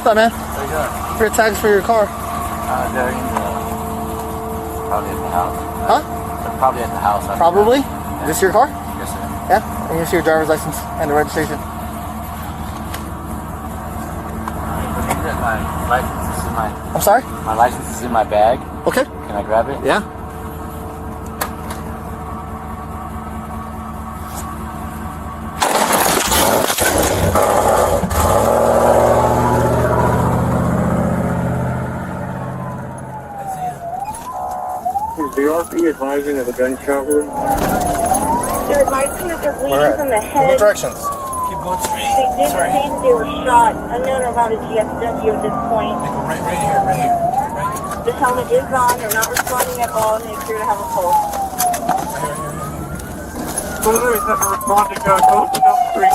What's up, man? How you doing? Your tags for your car. They're in the... Probably at the house. Huh? They're probably at the house. Probably? Yeah. Is this your car? Yes, sir. Yeah? And you see your driver's license and the registration. My license is in my... I'm sorry? My license is in my bag. Okay. Can I grab it? Yeah. Is BRP advising of a gunshot wound? They're advising that they're bleeding from the head. What directions? Keep going straight. They did say that they were shot. Unknown about a GSW at this point. Right here, right here. Right. The helmet is on. They're not responding at all, and they appear to have a pulse. So there is never responding. Go to the street.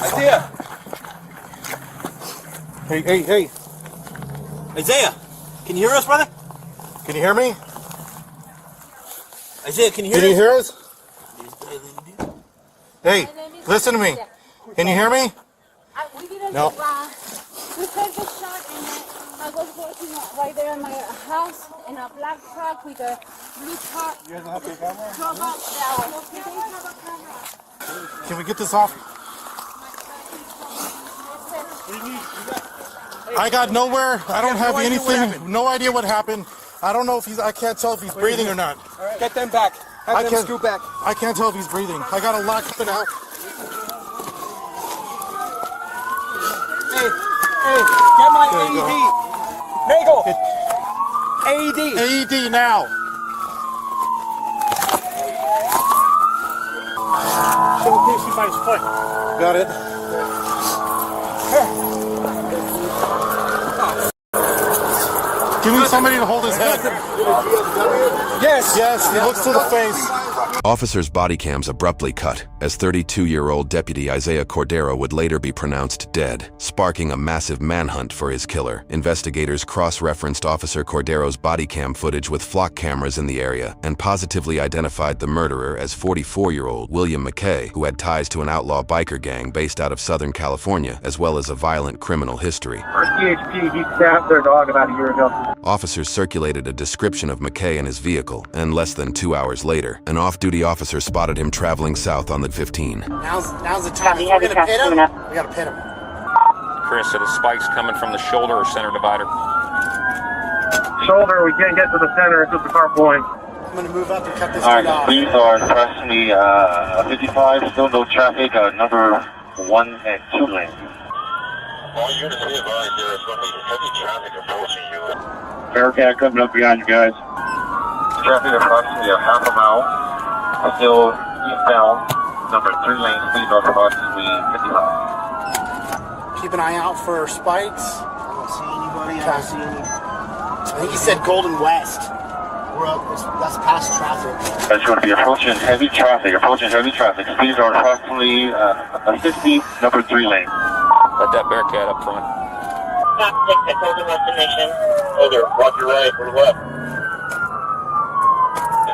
Isaiah! Hey. Isaiah! Can you hear us, brother? Can you hear me? Isaiah, can you hear Can you us? hear us? Hey, listen to me. Can you hear me? We didn't No. We heard the shot and I was working right there in my house in a black truck with a blue car. You guys don't have your camera? Camera. Can we get this off? I got nowhere. I don't have anything. No idea what happened. I don't know if I can't tell if he's breathing or not. Get them back. Have them scoot back. I can't tell if he's breathing. I got a lot coming out. Hey, get my There you AED. Nagel. AED. AED now. Showcase by his foot. Got it. Give me somebody to hold his head. Yes, he looks to the face. Officers' body cams abruptly cut as 32-year-old Deputy Isaiah Cordero would later be pronounced dead, sparking a massive manhunt for his killer. Investigators cross-referenced Officer Cordero's body cam footage with flock cameras in the area and positively identified the murderer as 44-year-old William McKay, who had ties to an outlaw biker gang based out of Southern California, as well as a violent criminal history. Our CHP, he stabbed their dog about a year ago. Officers circulated a description of McKay and his vehicle, and less than 2 hours later, an off-duty officer spotted him traveling south on the 15. Now's the time. If we're gonna pit him, we gotta pit him. Chris, are the spikes coming from the shoulder or center divider? Shoulder, we can't get to the center. It's just the car pulling. I'm gonna move up and cut this Alright, dude off. please are approximately 55, still no traffic, number 1 and 2 lanes. All units be advised there is going to be heavy traffic approaching you. BearCat coming up behind you guys. Traffic approximately a half a mile, still eastbound, number 3 lanes, please are approximately 55. Keep an eye out for spikes. I don't see anybody. I don't see any. I think he said Golden West. We're up. That's past traffic. That's going to be approaching heavy traffic, Speeds are approximately 50, number 3 lane. Let that BearCat up front. Stop 6 at Golden Destination. Oh, there. Watch your right or left.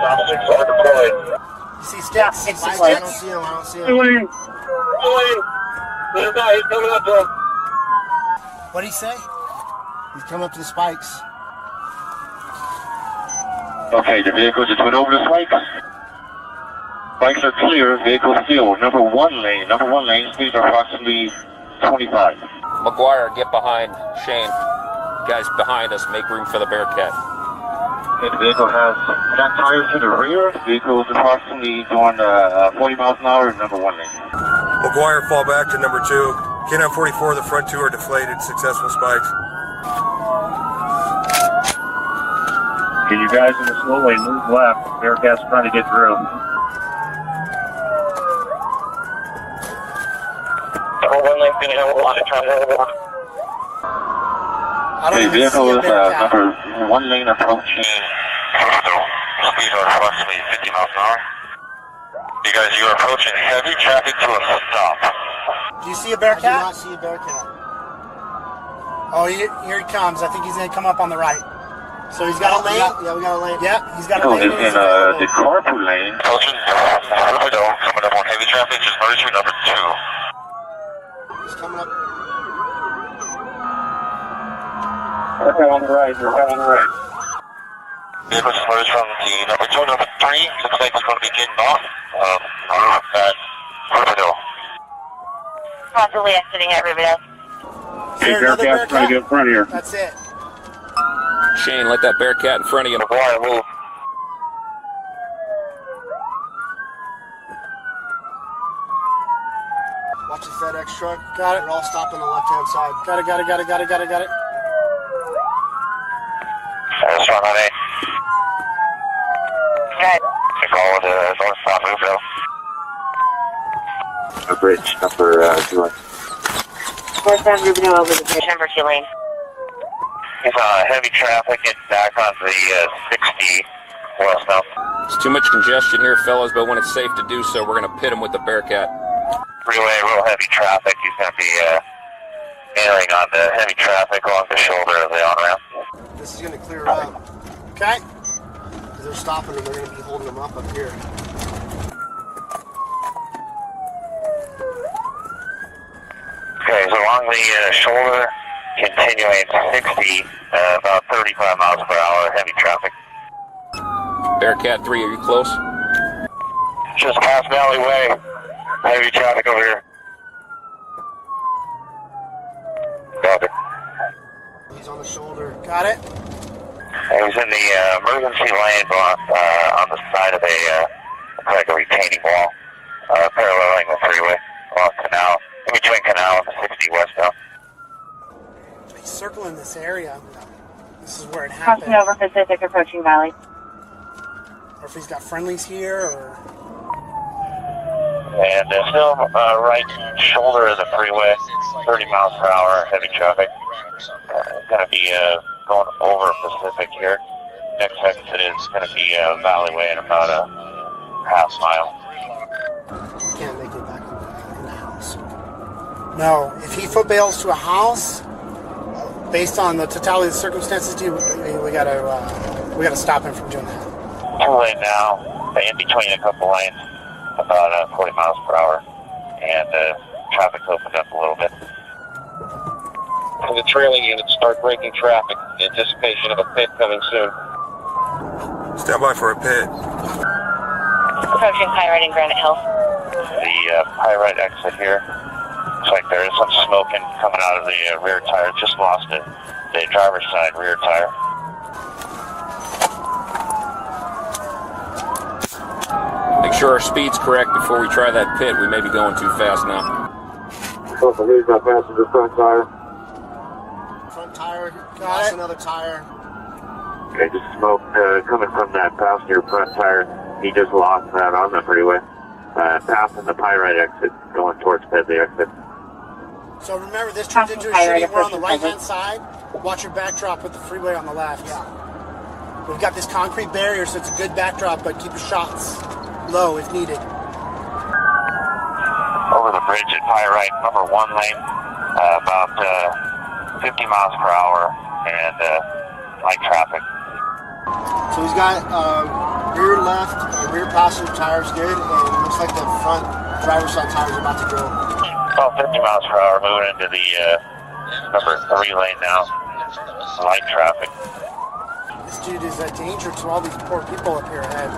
Officers are deployed. You see sticks? I don't see him. I don't see him. Lane. There's a guy. He's coming up to him. What did he say? He's coming up to the spikes. Okay, the vehicle just went over the spikes. Spikes are clear, vehicle still. Number 1 lane, speeds are approximately 25. McGuire, get behind Shane. Guys behind us, make room for the BearCat. Okay, the vehicle has flat tires to the rear. The vehicle is approximately going 40 miles an hour, number 1 lane. McGuire, fall back to number 2. K9 44, the front 2 are deflated, successful spikes. Can you guys in the slow lane move left? BearCat's trying to get through. The whole 1 lane's going to have a lot of traffic. Okay, vehicle is number 1 lane approaching. Speeds are approximately 50 miles an hour. You guys, you are approaching heavy traffic to a stop. Do you see a BearCat? I do not see a BearCat. Oh, here he comes. I think he's going to come up on the right. So he's got a lane? Yeah, we got a lane. Yeah, he's got a lane. Is in the carpool lane. Approaching Shootout, coming up on heavy traffic, just merging number 2. He's coming up. Okay, on the right. You're right on the right. Vehicle just merged from the number 2, number 3. Looks like it's going to be getting off. At Riverdale. Possibly exiting at Riverdale. Hey, BearCat's trying to get in front of here. That's it. Shane, let that BearCat in front of you. McGuire, move. Watch the FedEx truck. Got it. We're all stopping on the left-hand side. Got it. That's right on A. Right. We call it northbound Riverdale. A bridge number 2 lane. Northbound Riverdale over the bridge, number 2 lane. He's on heavy traffic and back on the 60 west now. There's too much congestion here, fellas, but when it's safe to do so, we're going to pit him with the BearCat. Freeway, real heavy traffic. He's going to be entering on the heavy traffic along the shoulder of the on-ramp. This is going to clear up. Okay. Because they're stopping him, they're going to be holding him up here. Okay, so along the shoulder, continuing 60, about 35 miles per hour, heavy traffic. BearCat 3, are you close? Just past Valley Way, heavy traffic over here. Copy. He's on the shoulder. Got it? He's in the emergency lane on the side of like a retaining wall, paralleling the freeway along Canal, in between Canal and the 60 west now. He's circling this area. This is where it happened. Crossing over Pacific, approaching Valley. Or if he's got friendlies here, or... And still right shoulder of the freeway, 30 miles per hour, heavy traffic. Going to be going over Pacific here. Next exit is going to be Valley Way in about a half mile. Can't make it back in the house. No, if he foot bails to a house, based on the totality of the circumstances, we gotta stop him from doing that. 2 lane now, in between a couple lanes, about 40 miles per hour, and traffic's opened up a little bit. The trailing units start braking traffic in anticipation of a pit coming soon. Stand by for a pit. Approaching Pyrite and Granite Hill. The Pyrite exit here. Looks like there is some smoking coming out of the rear tire. Just lost it. The driver's side rear tire. Make sure our speed's correct before we try that pit. We may be going too fast now. Here's my passenger front tire. Front tire, got it. Another tire. Okay, just smoke coming from that passenger front tire. He just lost that on the freeway. Passing the Pyrite exit, going towards Pedley exit. So remember, this turns into a shooting. We're on the right-hand side. Watch your backdrop with the freeway on the left. Yeah. We've got this concrete barrier, so it's a good backdrop, but keep your shots low if needed. Over the bridge at Pyrite, number 1 lane, about 50 miles per hour, and light traffic. So he's got rear left, rear passenger tires good, and it looks like the front driver's side tires are about to go. About 50 miles per hour, moving into the number 3 lane now, light traffic. This dude is a danger to all these poor people up here ahead.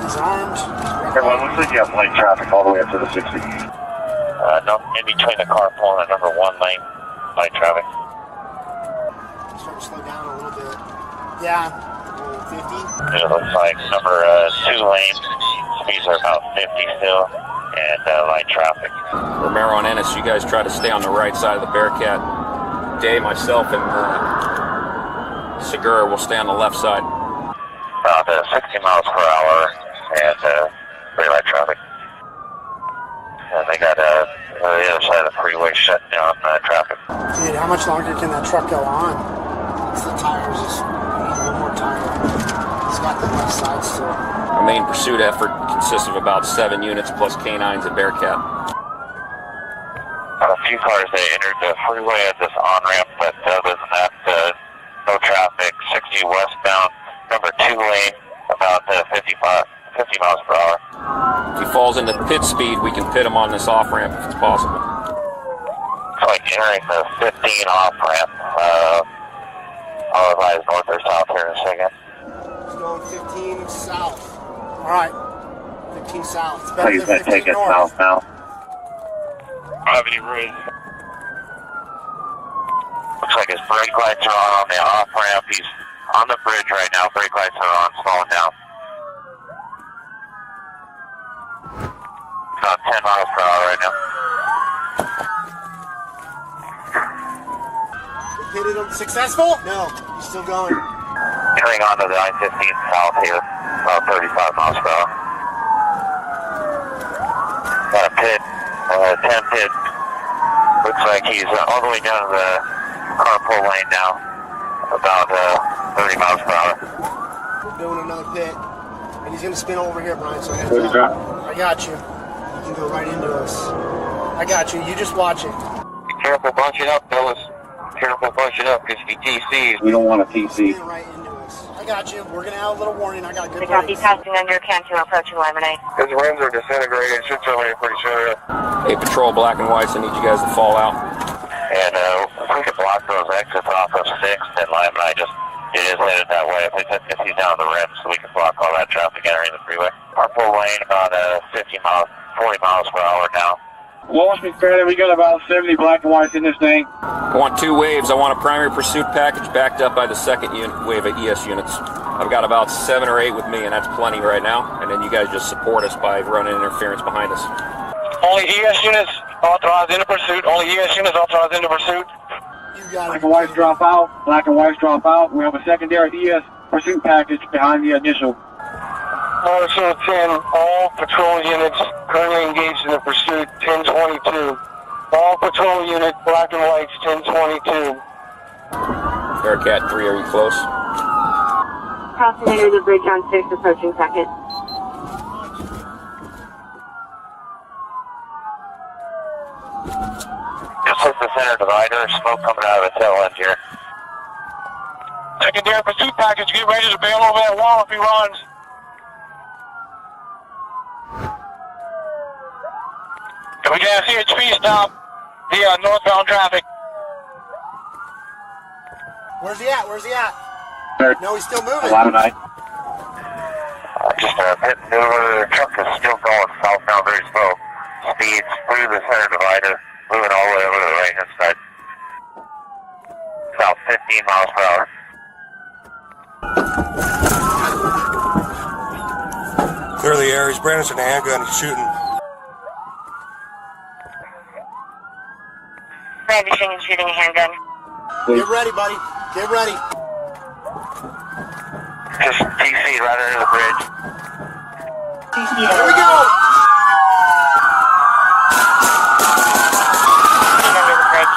He's armed. Everyone, looks like you have light traffic all the way up to the 60. In between the carpool and the number 1 lane, light traffic. Starting to slow down a little bit. Yeah, 50. It looks like number 2 lane, speeds are about 50 still, and light traffic. Romero and Ennis, you guys try to stay on the right side of the BearCat. Dave, myself, and Segura will stay on the left side. About 60 miles per hour, and very light traffic. And they got the other side of the freeway shut down traffic. Dude, how much longer can that truck go on? It's the tires. Just need one more tire. It's got the left side still. Our main pursuit effort consists of about 7 units plus canines at BearCat. A few cars that entered the freeway at this on-ramp, but other than that, no traffic be westbound, number 2 lane, about 50 miles per hour. If he falls into pit speed, we can pit him on this off-ramp if it's possible. It's like entering the 15 off-ramp. I'll advise north or south here in a second. He's going 15 south. All right. 15 south. It's So better he's than going to 15 take it north. south now. Gravity rig. Looks like his brake lights are on the off-ramp. He's on the bridge right now. Brake lights are on, slowing down. About 10 miles per hour right now. Hit him. Successful? No. He's still going. Entering onto the I-15 south here, about 35 miles per hour. Got a pit, 10 pit. Looks like he's all the way down to the carpool lane now, about 30 miles per hour. We're doing another pit. And he's going to spin over here, Brian, so heads Where's the up. drop? I got you. You can go right into us. I got you. You just watch it. Be careful bunching up, fellas. Careful bunching up, because if he TCs. We don't want a TC. Spin right into us. I got you. We're going to have a little warning. I got good Copy, brakes. passing under Cantu, approaching Lemonade. His rims are disintegrated. Should tell me pretty sure. Hey, Patrol Black and Whites, I need you guys to fall out. And if we could block those exits off of 6th, then Lime and I just, it is headed that way. If he's down the rim, so we can block all that traffic entering the freeway. Carpool lane about 40 miles per hour now. Wallace McFarlane, we got about 70 black and whites in this thing. I want 2 waves. I want a primary pursuit package backed up by the second wave of ES units. I've got about 7 or 8 with me, and that's plenty right now. And then you guys just support us by running interference behind us. Only ES units authorized into pursuit. Only ES units authorized into pursuit. You got Black it. and whites drop out. Black and whites drop out. We have a secondary ES pursuit package behind the initial. Also 10, all patrol units currently engaged in the pursuit, 1022. All patrol unit, black and whites, 1022. BearCat 3, are you close? Crossing under the bridge on 6, approaching 2nd. Just hit the center divider, smoke coming out of the tail end here. Secondary pursuit package, get ready to bail over that wall if he runs. We got a CHP stop via northbound traffic. Where's he at? Where's he at? No, he's still moving. A lot of night. Just a pit maneuver. The truck is still going southbound very slow. Speeds through the center divider, moving all the way over to the right hand side. About 15 miles per hour. Clear the air. He's brandishing a handgun. He's shooting. Brandishing and shooting a handgun. Get ready, buddy. Get ready. Just TC right under the bridge. Here we go. Under the bridge.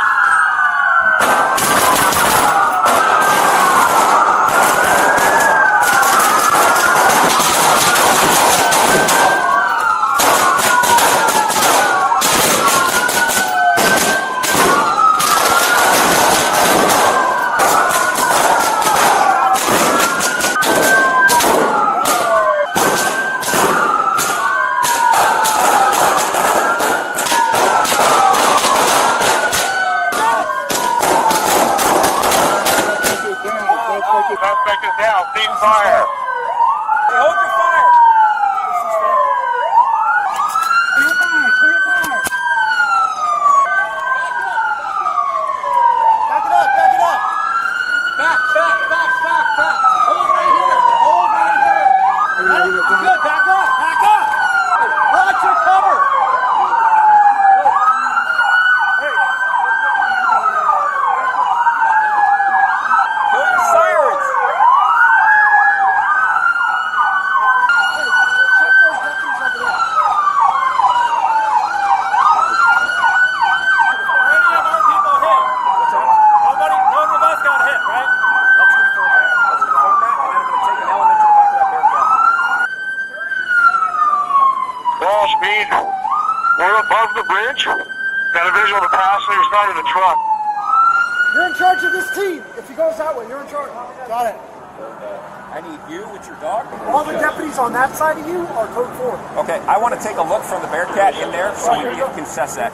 Suspect is down. Cease fire. Hey, hold your fire. Back it up. Back it up. Back. Hold right here. Good. Back up. Back up. Watch your cover. Kill your sirens. Check those deputies over there. Are any of our people hit? None of us got hit, right? Let's confirm that. And then I'm going to take an element to the back of that BearCat. Ball speed. We're above the bridge. Got a visual of the passenger side of the truck. You're in charge of this team. If he goes that way, you're in charge. Got it. I need you with your dog. All the deputies on that side of you are code 4. Okay, I want to take a look from the BearCat in there so we can assess that.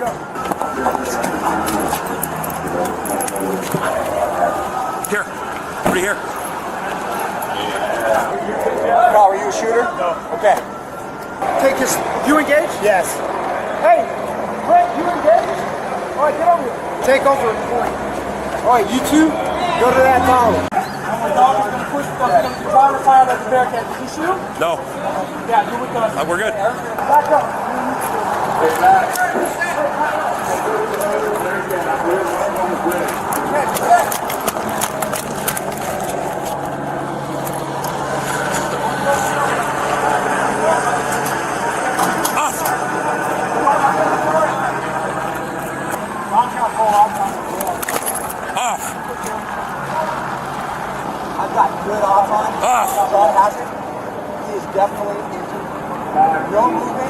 Here, over here. Carl, are you a shooter? No. Okay. Take his. You engaged? Yes. Hey, Brett, you engaged? All right, get over here. Take over and point. All right, you two, go to that tower. The dog is going to push. You're trying to fire at the BearCat. Did he shoot? No. Yeah, do with us. We're good. Back up. I've got good odds on him. Bad hazard. He is definitely injured. No movement.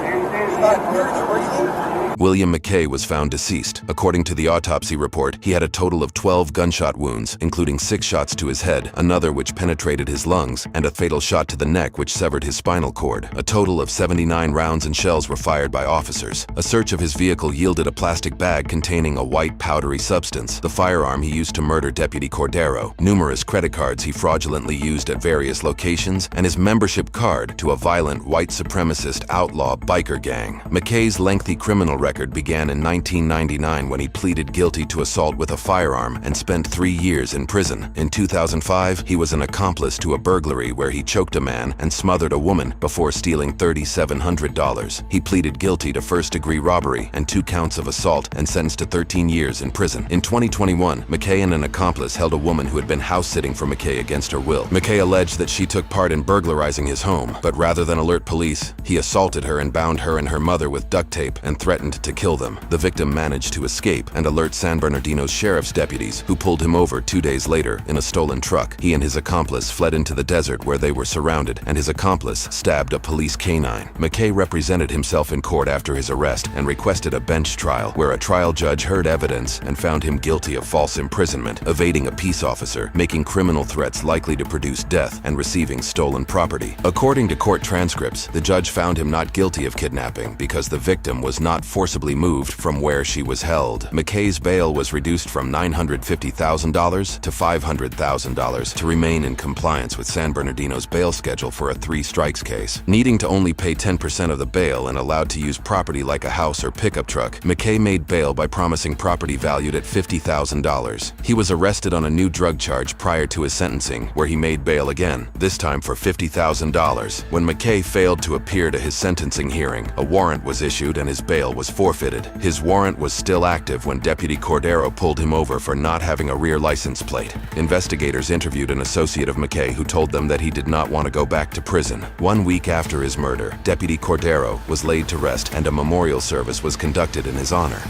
He's not clearly breathing. William McKay was found deceased. According to the autopsy report, he had a total of 12 gunshot wounds, including 6 shots to his head, another which penetrated his lungs, and a fatal shot to the neck which severed his spinal cord. A total of 79 rounds and shells were fired by officers. A search of his vehicle yielded a plastic bag containing a white powdery substance, the firearm he used to murder Deputy Cordero, numerous credit cards he fraudulently used at various locations, and his membership card to a violent white supremacist outlaw biker gang. McKay's lengthy criminal record began in 1999 when he pleaded guilty to assault with a firearm and spent 3 years in prison. In 2005, he was an accomplice to a burglary where he choked a man and smothered a woman before stealing $3,700. He pleaded guilty to first-degree robbery and 2 counts of assault and sentenced to 13 years in prison. In 2021, McKay and an accomplice held a woman who had been house-sitting for McKay against her will. McKay alleged that she took part in burglarizing his home, but rather than alert police, he assaulted her and bound her and her mother with duct tape and threatened to kill them. The victim managed to escape and alert San Bernardino's sheriff's deputies, who pulled him over 2 days later in a stolen truck. He and his accomplice fled into the desert where they were surrounded, and his accomplice stabbed a police canine. McKay represented himself in court after his arrest and requested a bench trial, where a trial judge heard evidence and found him guilty of false imprisonment, evading a peace officer, making criminal threats likely to produce death, and receiving stolen property. According to court transcripts, the judge found him not guilty of kidnapping because the victim was not forcibly moved from where she was held. McKay's bail was reduced from $950,000 to $500,000 to remain in compliance with San Bernardino's bail schedule for a 3-strikes case. Needing to only pay 10% of the bail and allowed to use property like a house or pickup truck, McKay made bail by promising property valued at $50,000. He was arrested on a new drug charge prior to his sentencing, where he made bail again, this time for $50,000. When McKay failed to appear to his sentencing hearing, a warrant was issued and his bail was forfeited. His warrant was still active when Deputy Cordero pulled him over for not having a rear license plate. Investigators interviewed an associate of McKay who told them that he did not want to go back to prison. 1 week after his murder, Deputy Cordero was laid to rest and a memorial service was conducted in his honor.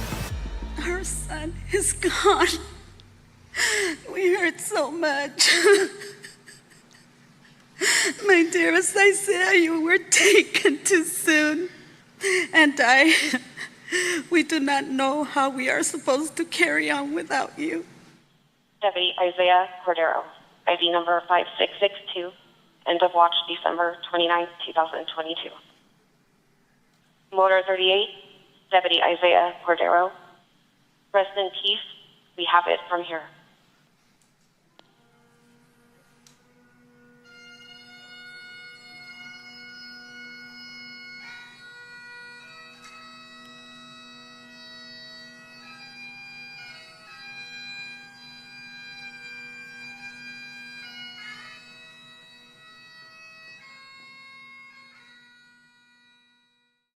Our son is gone. We hurt so much. My dearest Isaiah, you were taken too soon. And we do not know how we are supposed to carry on without you. Deputy Isaiah Cordero, ID number 5662, end of watch December 29, 2022. Motor 38, Deputy Isaiah Cordero. Rest in peace, we have it from here.